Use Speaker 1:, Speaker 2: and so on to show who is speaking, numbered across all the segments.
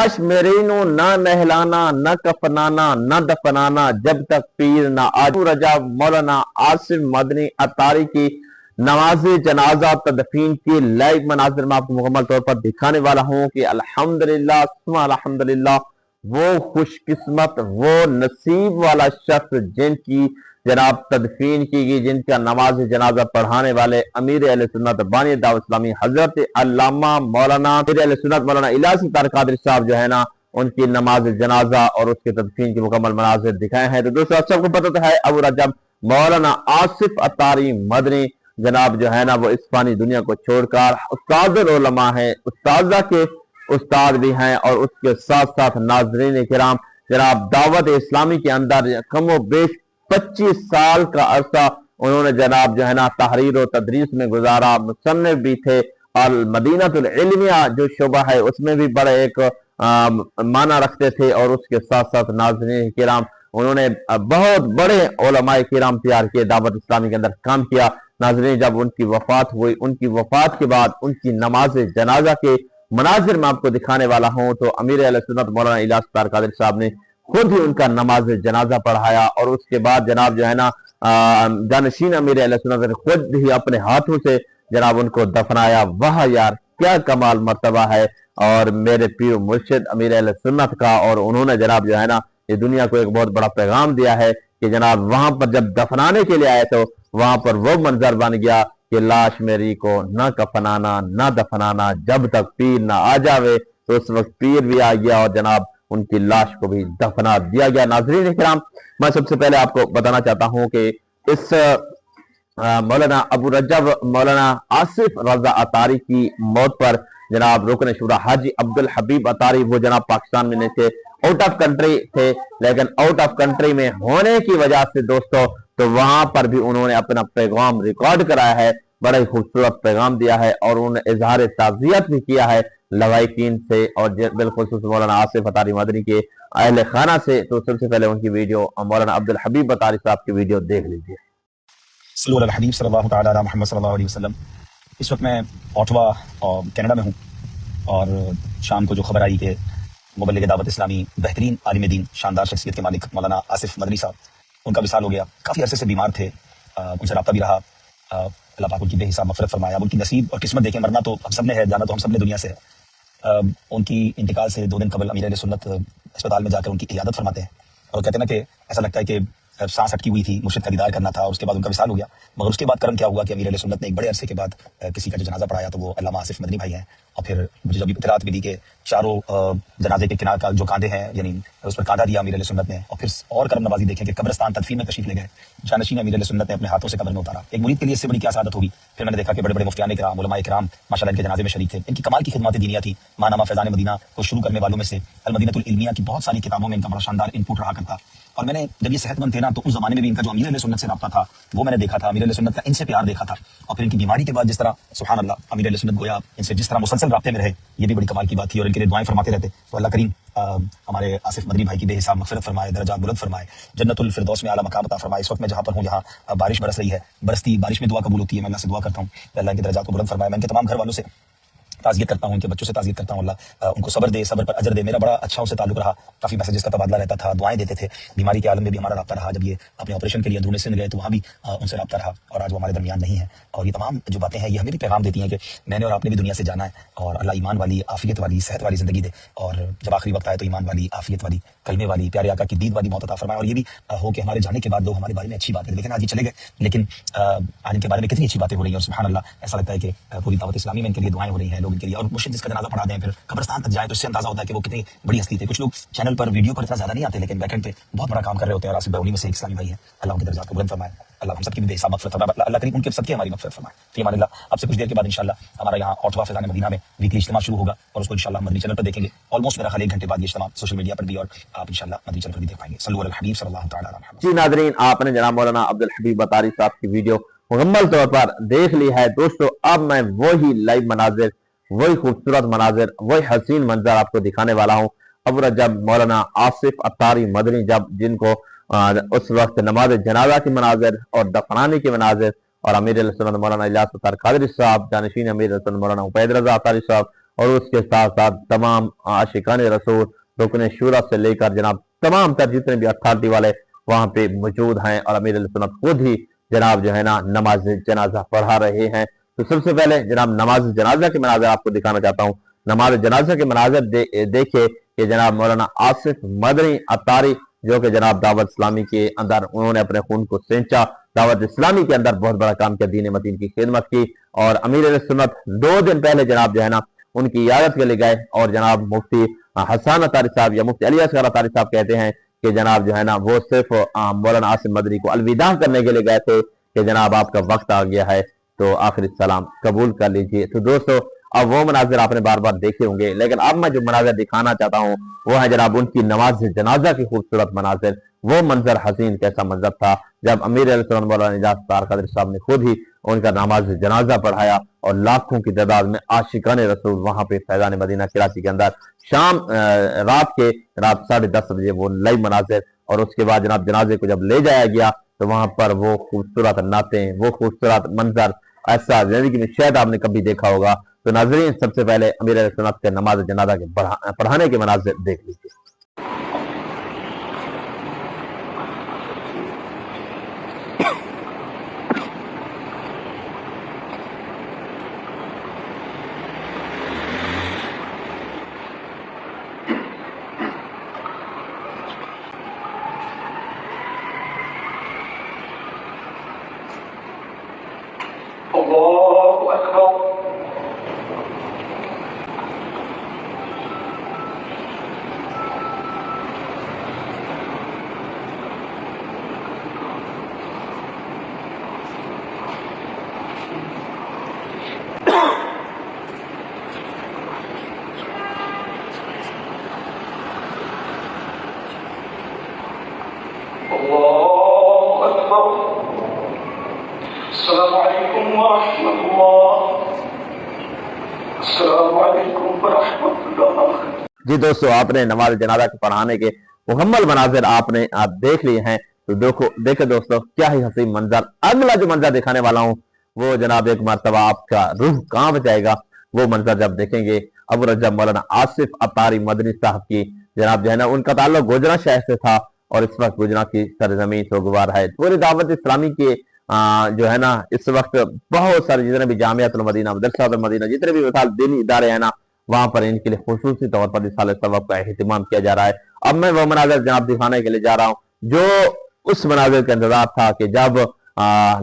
Speaker 1: लाश मेरी नो ना नहलाना न कफनाना न दफनाना जब तक पीर ना आज। रजब मौलाना आसिफ मदनी अतारी की नमाज जनाजा तदफीन की लाइव मनाजिर में आपको मुकम्मल तौर पर दिखाने वाला हूँ कि अल्हम्दुलिल्लाह सुम्मा अल्हम्दुलिल्लाह वो खुशकिस्मत वो नसीब वाला शख्स जिनकी जनाब तदफीन की गई, जिनका नमाज जनाजा पढ़ाने वाले अमीर अहले सुन्नत बानी दावत इस्लामी हजरत अल्लामा मौलाना अमीर अहले सुन्नत मौलाना इलाही तार कादरी साहब जो है ना, उनकी नमाज जनाजा और उसके तदफीन की मुकम्मल मनाजिर दिखाए हैं। तो दोस्तों आप सबको पता तो है अबू रजब मौलाना आसिफ अतारी मदनी जनाब जो है ना, वो इस फानी दुनिया को छोड़कर उस्ताद उलमा है, उस्ताजा के उस्ताद भी हैं और उसके साथ साथ नाजरीन किराम जनाब दावत इस्लामी के अंदर कमो बेश 25 साल का अरसा उन्होंने जनाब जो है ना तहरीर और तदरीस में गुजारा। मुसन्निफ भी थे और मदीनतुल इल्मिया जो शोबा है उसमें भी बड़े एक माना रखते थे और उसके साथ साथ नाज़रीन किराम उन्होंने बहुत बड़े उलमाए किराम तैयार किए, दावत इस्लामी के अंदर काम किया। नाज़रीन जब उनकी वफात हुई, उनकी वफात के बाद उनकी नमाज जनाजा के मनाजिर में आपको दिखाने वाला हूं। तो अमीर अहले सुन्नत मौलाना इलाही तार कादरी साहब ने खुद ही उनका नमाज जनाजा पढ़ाया और उसके बाद जनाब जो है ना जानशीन अमीर अहले सुन्नत ने खुद ही अपने हाथों से जनाब उनको दफनाया। वाह यार क्या कमाल मर्तबा है और मेरे पीर मुर्शिद अमीर अहले सुन्नत का। और उन्होंने जनाब जो है ना ये दुनिया को एक बहुत बड़ा पैगाम दिया है कि जनाब वहां पर जब दफनाने के लिए आए तो वहां पर वो मंजर बन गया कि लाश मेरी को न कफनाना न दफनाना जब तक पीर ना आ जावे। तो उस वक्त पीर भी आ गया और जनाब उनकी लाश को भी दफना दिया गया। नाज़रीन इकराम मैं सबसे पहले आपको बताना चाहता हूं कि इस मौलाना अबू रजब मौलाना आसिफ रजा अतारी की मौत पर जनाब रुकन शुरा हाजी अब्दुल हबीब अतारी वो जनाब पाकिस्तान में नहीं थे, आउट ऑफ कंट्री थे, लेकिन आउट ऑफ कंट्री में होने की वजह से दोस्तों तो वहां पर भी उन्होंने अपना पैगाम रिकॉर्ड कराया है, बड़ा ही खूबसूरत पैगाम दिया है और उन्होंने इजहार ताज़ियत भी किया है लवाइकीन से और बिलखुसूस मौलाना आसिफ अतारी मदनी के अहले खाना से। तो सबसे पहले उनकी वीडियो मौलाना अब्दुल हबीब अतारी साहब की वीडियो देख लीजिए।
Speaker 2: सल्लल्लाहु अलैहि हबीब सल्लल्लाहु तआला अला मुहम्मद सल्लल्लाहु अलैहि वसल्लम। इस वक्त मैं ऑटवा और कनाडा में हूँ और शाम को जो खबर आई कि मुबल्लिग दावत इस्लामी बेहतरीन आलिम दीन शानदार शख्सियत के मालिक मौलाना आसिफ मदनी साहब उनका विसाल हो गया। काफ़ी अरसे से बीमार थे, उनसे रब्ता भी रहा। अल्लाह पाक उनकी बेहिसाब मग़फ़िरत फरमाया। उनकी नसीब और किस्मत देखें, मरना तो हम सब ने है, जाना तो हम सब ने दुनिया से है। उनकी इंतकाल से 2 दिन कबल अमीर अहले सुन्नत अस्पताल में जाकर उनकी इयादत फरमाते हैं और कहते हैं ना कि ऐसा लगता है कि सांस अटकी हुई थी, मुर्शिद का दीदार करना था और उसके बाद उनका विसाल हो गया। मगर उसके बाद करम क्या हुआ कि अमीर अहले सुन्नत ने एक बड़े अरसे के बाद किसी का जो जनाजा पढ़ाया तो वो अल्लामा आसिफ मदनी भाई हैं। और फिर मुझे जब इत्तलात मिली कि चारों जनाजे के किनार का जो कांधे हैं यानी उस पर कांधा दिया अमीर अहले सुन्नत ने और फिर और करम नवाजी देखें कि कब्रिस्तान तदफीन में तशरीफ ले गए, जानशीन अमीर अहले सुन्नत ने अपने हाथों से कब्र में उतारा। एक मुरीद के लिए इससे बड़ी क्या सादत होगी। फिर मैंने देखा कि बड़े बड़े मुफ्तियान इकराम उलमा इकराम माशाअल्लाह इनके जनाजे में शरीक थे। इनकी कमाल की खिदमत दीनिया थी। मानामा फैज़ान मदीना को शुरू करने वालों में से अल मदीनतुल इल्मिया की बहुत सारी किताबों में इनका बड़ा शानदार इनपुट रहा करता। और मैंने जब ये सेहतमंद थे ना तो उस जमाने में भी इनका जो अमीर अहले सुन्नत से रब्ता था वो मैंने देखा था, अमीर अहले सुन्नत का इनसे प्यार देखा था। और फिर इनकी बीमारी के बाद जिस तरह सुभान अल्लाह अमीर अहले सुन्नत गोया इनसे जिस तरह मुसलसल राब्ते में रहे, ये भी बड़ी कमाल की बात थी और इनके लिए दुआएं फरमाते रहते। तो अल्लाह करीम हमारे आसिफ मदनी भाई की बेहिसाब मग़फ़िरत फरमाए, दर्जात बुलंद फरमाए, जन्नतुल फिरदौस में आला मकाम अता फरमाए। इस वक्त मैं जहाँ पर हूँ यहाँ बारिश बरस रही है, बरसती बारिश में दुआ कबूल होती है। मैं अल्लाह से दुआ करता हूँ अल्लाह इनके दर्जात को बुलंद फरमाए। मैं इनके तमाम घर वालों से ताज़ियत करता हूँ, उनके बच्चों से ताज़ियत करता हूँ, अल्लाह उनको सब्र दे, सब्र पर अजर दे। मेरा बड़ा अच्छा उनसे ताल्लुक रहा, काफ़ी मैसेजेस का तबादला रहता था, दुआएं देते थे। बीमारी के आलम में भी हमारा रब्ता रहा। जब ये अपने ऑपरेशन के लिए अंदरूनी सिंध गए तो वहाँ भी उनसे रब्ता रहा और आज वो हमारे दरमियान नहीं है। और ये तमाम जो बातें हैं ये हमें भी पैगाम देती हैं कि मैंने और आपने भी दुनिया से जाना है और अल्लाह ईमान वाली, आफियत वाली, सेहत वाली ज़िंदगी दे और जब आखिरी वक्त आए तो ईमान वाली, आफियत वाली, कलमे वाली, प्यारे आका की दीद वाली मौत अता फरमाए। और ये भी हो कि हमारे जाने के बाद लोग हमारे बारे में अच्छी बातें, लेकिन आज ये चले गए लेकिन आज इनके बारे में कितनी अच्छी बातें हो रही हैं और सुभान अल्लाह ऐसा लगता है कि पूरी दावत इस्लामी में इनके लिए दुआएं हो रही हैं लोग इनके लिए। और मुर्शिद जिसका जनाजा पढ़ा दें फिर कब्रिस्तान तक जाए तो इससे अंदाजा होता है कि वो कितनी बड़ी हस्ती थे। कुछ लोग चैनल पर वीडियो पर इतना ज्यादा नहीं आते लेकिन बैकएंड पे बहुत बड़ा काम कर रहे होते हैं और आसिफ भाई उन्हीं में से एक इस्लामी भाई है। अल्लाह उनके दर्जात को बुलंद फरमाए, अल्लाह हम सबकी भी बेहिसाब मग़फ़िरत फरमाए, अल्लाह करीम उनके सबकी हमारी मग़फ़िरत फरमाए। तो मान अल्लाह आपसे कुछ देर के बाद इंशाअल्लाह हमारा यहाँ ऑटवा फैज़ान मदीना में वीकली इज्तिमा शुरू होगा और उसको इंशाअल्लाह मदनी चैनल पर देखेंगे। ऑलमोस्ट मेरा ख्याल 1 घंटे बाद ये इज्तिमा सोशल मीडिया पर भी और आप इंशाअल्लाह मदनी चैनल पर भी देख पाएंगे। सल्लल्लाहु अलैहि हबीब सल्लल्लाहु तआला अलैहि वसल्लम।
Speaker 1: जी नाज़रीन आपने जनाब मौलाना अब्दुल हबीब अतारी साहब की वीडियो मुकम्मल तौर पर देख ली है। दोस्तों अब मैं वही लाइव मनाजिर, वही खूबसूरत मनाजिर, वही हसीन मंजर आपको दिखाने वाला हूँ। अबू रजब मौलाना आसिफ अतारी मदनी जब जिनको उस वक्त नमाज जनाजा की मनाजिर और दफनाने की मनाजिर और अमीर अहले सुन्नत मौलाना इलाही तार कादरी साहब, जानशीन अमीर अहले सुन्नत मौलाना उबैद रज़ा अतारी साहब और उसके साथ साथ तमाम आशिकान रसूल रुकन शूरा से लेकर जनाब तमाम तर जितने भी अथॉरिटी वाले वहां पे मौजूद हैं और अमीर अहले सुन्नत खुद ही जनाब जो है ना नमाज जनाजा पढ़ा रहे हैं। तो सबसे पहले जनाब नमाज जनाजा के मनाजर आपको दिखाना चाहता हूँ। नमाज जनाजा के मनाजर देखिए कि जनाब मौलाना आसिफ मदनी अतारी जो कि जनाब दावत इस्लामी के अंदर उन्होंने अपने खून को सेंचा, दावत इस्लामी के अंदर बहुत बड़ा काम किया, दीन मतीन की खिदमत की। और अमीर अहले सुन्नत 2 दिन पहले जनाब जो है ना उनकी इयादत के लिए गए और जनाब मुफ्ती हसन अतारी साहब या मुफ्ती अली असगर अतारी साहब कहते हैं कि जनाब जो है ना वो सिर्फ मौलाना आसिफ मदनी को अलविदा करने के लिए गए थे कि जनाब आपका वक्त आ गया है तो आखिरी सलाम कबूल कर लीजिए। तो दोस्तों अब वो मनाजिर आपने बार बार देखे होंगे, लेकिन अब मैं जो मनाजिर दिखाना चाहता हूँ वो है जनाब उनकी नमाज जनाजा की खूबसूरत मनाजिर। वो मंजर हसीन कैसा मंजर था जब अमीर अहले सुन्नत मौलाना इलियास अत्तार कादरी साहब ने खुद ही उनका नमाज जनाजा पढ़ाया और लाखों की तादाद में आशिकान रसूल वहां पे फैजान मदीना कराची के अंदर शाम रात के रात 10:30 बजे वो नई मनाजिर। और उसके बाद जनाब जनाजे को जब ले जाया गया तो वहां पर वो खूबसूरत नातें, वो खूबसूरत मंजर ऐसा जिंदगी में शायद आपने कभी देखा होगा। तो नाजरीन सबसे पहले अमीर अहले सुन्नत के नमाज जनाजा के पढ़ाने के मनाजिर देख लीजिए।
Speaker 3: Allahu Akbar. Allahu Akbar. Assalamu alaikum wa rahmatullah. Assalamu alaikum wa rahmatullah.
Speaker 1: जी दोस्तों आपने नमाज जनाजा के पढ़ाने के मुकम्मल मनाजिर आपने आप देख लिए हैं। तो देखो दोस्तों क्या ही हसीन मंजर। अगला जो मंजर दिखाने वाला हूँ वो जनाब एक मरतबा आपका रूह कांप जाएगा। वो मंजर जब देखेंगे अबू रजब मौलाना आसिफ अतारी मदनी साहब की जनाब जो है ना उनका ताल्लुक गुजरा शहर से था और इस वक्त गुजरा की सरजमीन सोगवार है। पूरी दावत इस्लामी के जो है ना इस वक्त बहुत सारे जितने भी जामियातुल मदीना, मदरसातुल मदीना, जितने भी मिसाल दीनी इदारे हैं ना वहां पर इनके लिए खुसूसी तौर पर इस साल सबब का एहतमाम किया जा रहा है। अब मैं वो मनाजिर जनाब दिखाने के लिए जा रहा हूँ जो उस मनाजिर का इंतजार था कि जब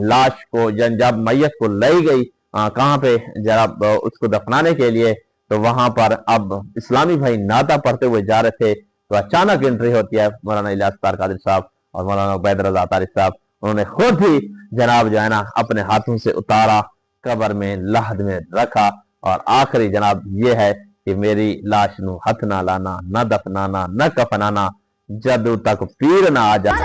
Speaker 1: लाश को जब मैयत को लाई गई कहाँ पे जनाब उसको दफनाने के लिए, तो वहां पर अब इस्लामी भाई नाता पढ़ते हुए जा रहे थे तो अचानक एंट्री होती है मौलाना इलियास अत्तार कादरी साहब और मौलाना उबैद रज़ा अतारी साहब। उन्होंने खुद ही जनाब जो है ना अपने हाथों से उतारा, कब्र में लहद में रखा और आखिरी जनाब ये है कि मेरी लाश नू हथ ना लाना, न दफनाना, न कफनाना, जदू तक पीर ना आ जाए।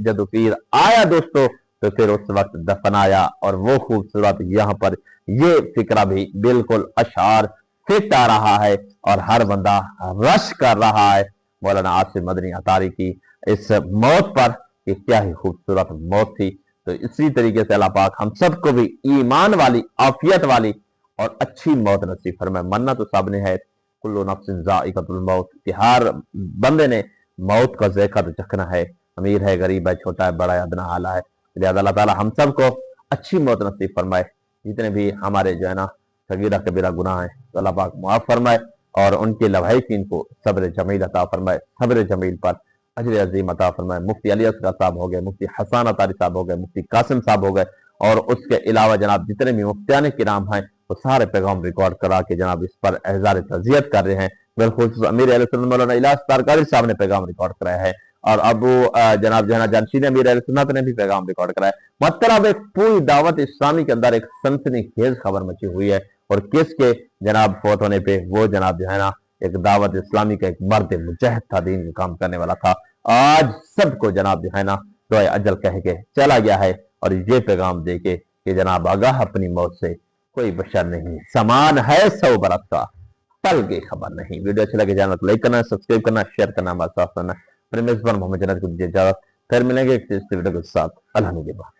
Speaker 1: जदू पीर आया दोस्तों तो फिर उस वक्त दफनाया। और वो खूबसूरत यहाँ पर ये फिक्रा भी बिल्कुल अशार फिट आ रहा है और हर बंदा रश कर रहा है मौलाना आसिफ मदनी अतारी की इस मौत पर कि क्या ही खूबसूरत मौत थी। तो इसी तरीके से अल्लाह पाक हम सबको भी ईमान वाली, आफियत वाली और अच्छी मौत नसीब फरमाए। मरना तो सब ने है, कुल्लु नफ्सिन ज़ाइक़तुल मौत, कि हर बंदे ने मौत का ज़ायक़ा तो चखना है। अमीर है, गरीब है, छोटा है, बड़ा है, अदना आला है। लिहाज़ा अल्लाह ताला हम सबको अच्छी मौत नसीब फरमाए। जितने भी हमारे जो है ना सगीरा कबीरा गुनाह है तो अल्लाह पाक मुआफ़ फरमाए और उनके लवाहिकीन को सब्र जमील अता फरमाए। सब्र जमील पर अजर अजीम अता फरमाए। मुफ्ती अली असगर साहब हो गए, मुफ्ती हसन अतारी साहब हो गए, मुफ्ती कासिम साहब हो गए और उसके अलावा जनाब जितने भी मुफ्तियान किराम हैं वो सारे पैगाम रिकॉर्ड करा के जनाब इस पर एहज़ार तज़ियत कर रहे हैं। बिल्खुसूस अमीर अहले सुन्नत मौलाना इलियास अत्तार कादरी साहब ने पैगाम रिकॉर्ड कराया है और अब जनाब जो है ना जानशीन अमीर अहले सुन्नत ने भी पैगाम रिकॉर्ड कराया। मतलब एक पूरी दावत इस्लामी के अंदर एक सनसनीखेज खबर मची हुई है और किसके जनाब फौत होने पे वो जनाब जो है ना एक दावत इस्लामी का एक मर्द मुजाहिद था, दीन का काम करने वाला था। आज सबको जनाब जो है ना दुआ अजल कह के चला गया है और ये पैगाम दे के कि जनाब आगाह अपनी मौत से कोई बशर नहीं, समान है 100 बरस का, पल की खबर नहीं। वीडियो अच्छा लगे जाना तो लाइक करना, सब्सक्राइब करना, शेयर करना, हमारे साथ करना। अपने मेजबान मोहम्मद जन्नत को दीजिए इजाजत। फिर मिलेंगे एक वीडियो के साथ। अल्लाह निगहबान।